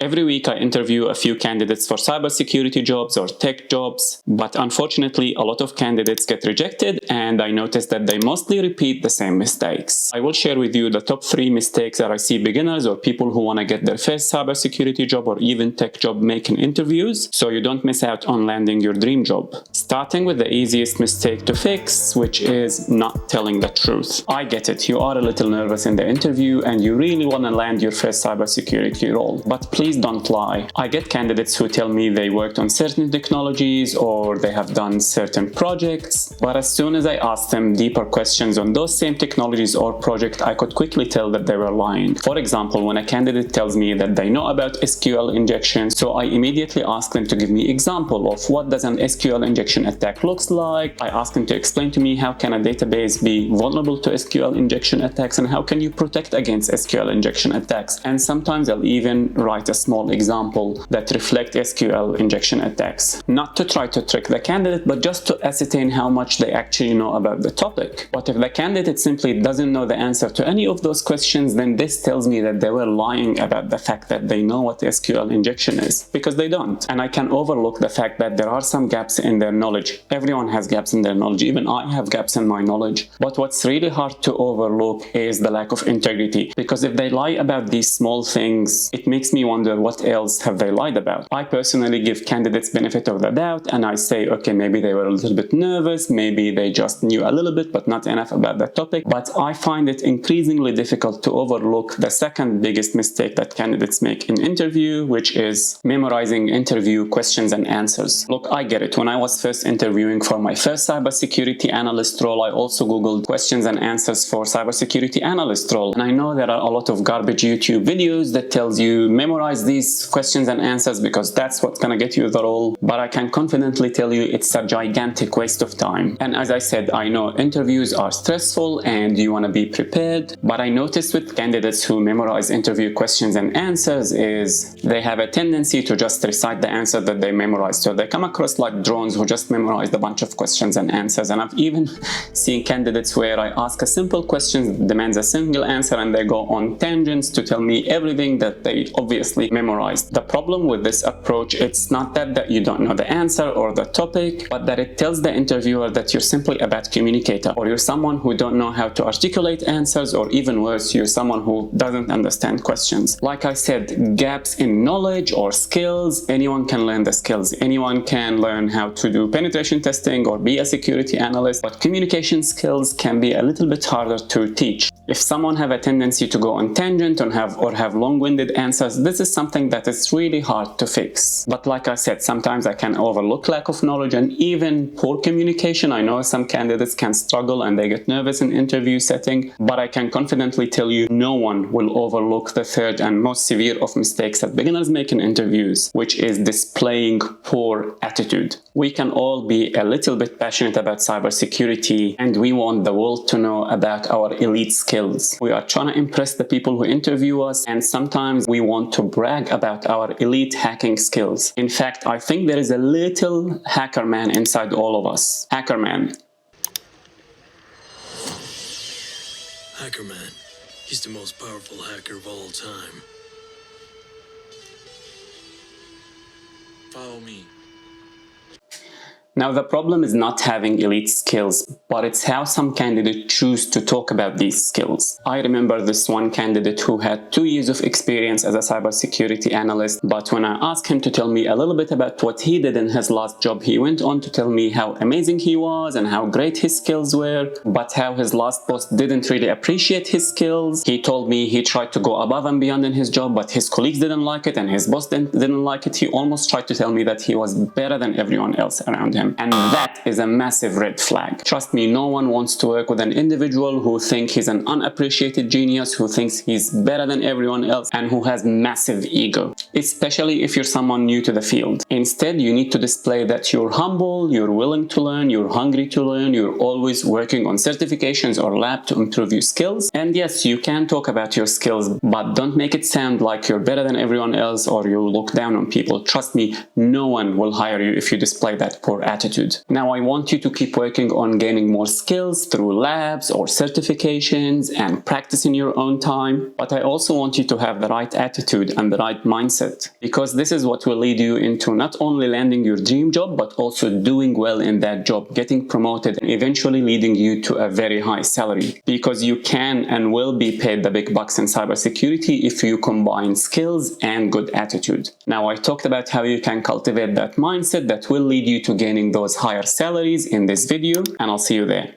Every week I interview a few candidates for cybersecurity jobs or tech jobs, but unfortunately a lot of candidates get rejected and I notice that they mostly repeat the same mistakes. I will share with you the top 3 mistakes that I see beginners or people who want to get their first cybersecurity job or even tech job making interviews, so you don't miss out on landing your dream job. Starting with the easiest mistake to fix, which is not telling the truth. I get it, you are a little nervous in the interview and you really want to land your first cybersecurity role, but please don't lie. I get candidates who tell me they worked on certain technologies or they have done certain projects, but as soon as I ask them deeper questions on those same technologies or projects, I could quickly tell that they were lying. For example, when a candidate tells me that they know about SQL injection, so I immediately ask them to give me example of what does an SQL injection attack looks like. I ask them to explain to me how can a database be vulnerable to SQL injection attacks and how can you protect against SQL injection attacks. And sometimes I'll even write a small example that reflect SQL injection attacks. Not to try to trick the candidate, but just to ascertain how much they actually know about the topic. But if the candidate simply doesn't know the answer to any of those questions, then this tells me that they were lying about the fact that they know what SQL injection is, because they don't. And I can overlook the fact that there are some gaps in their knowledge. Everyone has gaps in their knowledge, even I have gaps in my knowledge. But what's really hard to overlook is the lack of integrity, because if they lie about these small things, it makes me wonder what else have they lied about. I personally give candidates benefit of the doubt and I say, okay, maybe they were a little bit nervous, maybe they just knew a little bit but not enough about that topic. But I find it increasingly difficult to overlook the second biggest mistake that candidates make in interview, which is memorizing interview questions and answers. Look, I get it. When I was first interviewing for my first cybersecurity analyst role, I also googled questions and answers for cybersecurity analyst role. And I know there are a lot of garbage YouTube videos that tells you memorize these questions and answers because that's what's gonna get you the role. But I can confidently tell you it's a gigantic waste of time. And as I said, I know interviews are stressful and you want to be prepared, but I noticed with candidates who memorize interview questions and answers is they have a tendency to just recite the answer that they memorized. So they come across like drones who just memorized a bunch of questions and answers. And I've even seen candidates where I ask a simple question that demands a single answer and they go on tangents to tell me everything that they obviously memorized. The problem with this approach, it's not that you don't know the answer or the topic, but that it tells the interviewer that you're simply a bad communicator, or you're someone who don't know how to articulate answers, or even worse, you're someone who doesn't understand questions. Like I said, gaps in knowledge or skills, anyone can learn the skills. Anyone can learn how to do penetration testing or be a security analyst, but communication skills can be a little bit harder to teach. If someone have a tendency to go on tangent or have long-winded answers, this is something that is really hard to fix. But like I said, sometimes I can overlook lack of knowledge and even poor communication. I know some candidates can struggle and they get nervous in interview setting, but I can confidently tell you no one will overlook the third and most severe of mistakes that beginners make in interviews, which is displaying poor attitude. We can all be a little bit passionate about cybersecurity and we want the world to know about our elite skills. We are trying to impress the people who interview us, and sometimes we want to brag about our elite hacking skills. In fact, I think there is a little hacker man inside all of us. Hacker man. Hacker man. He's the most powerful hacker of all time. Follow me. Now, the problem is not having elite skills, but it's how some candidates choose to talk about these skills. I remember this one candidate who had 2 years of experience as a cybersecurity analyst, but when I asked him to tell me a little bit about what he did in his last job, he went on to tell me how amazing he was and how great his skills were, but how his last boss didn't really appreciate his skills. He told me he tried to go above and beyond in his job, but his colleagues didn't like it and his boss didn't like it. He almost tried to tell me that he was better than everyone else around him. And that is a massive red flag. Trust me, no one wants to work with an individual who thinks he's an unappreciated genius, who thinks he's better than everyone else, and who has massive ego, especially if you're someone new to the field. Instead, you need to display that you're humble, you're willing to learn, you're hungry to learn, you're always working on certifications or lab to improve your skills. And yes, you can talk about your skills, but don't make it sound like you're better than everyone else or you look down on people. Trust me, no one will hire you if you display that poor attitude. attitude. Now, I want you to keep working on gaining more skills through labs or certifications and practice in your own time. But I also want you to have the right attitude and the right mindset, because this is what will lead you into not only landing your dream job, but also doing well in that job, getting promoted, and eventually leading you to a very high salary, because you can and will be paid the big bucks in cybersecurity if you combine skills and good attitude. Now, I talked about how you can cultivate that mindset that will lead you to gaining those higher salaries in this video, and I'll see you there.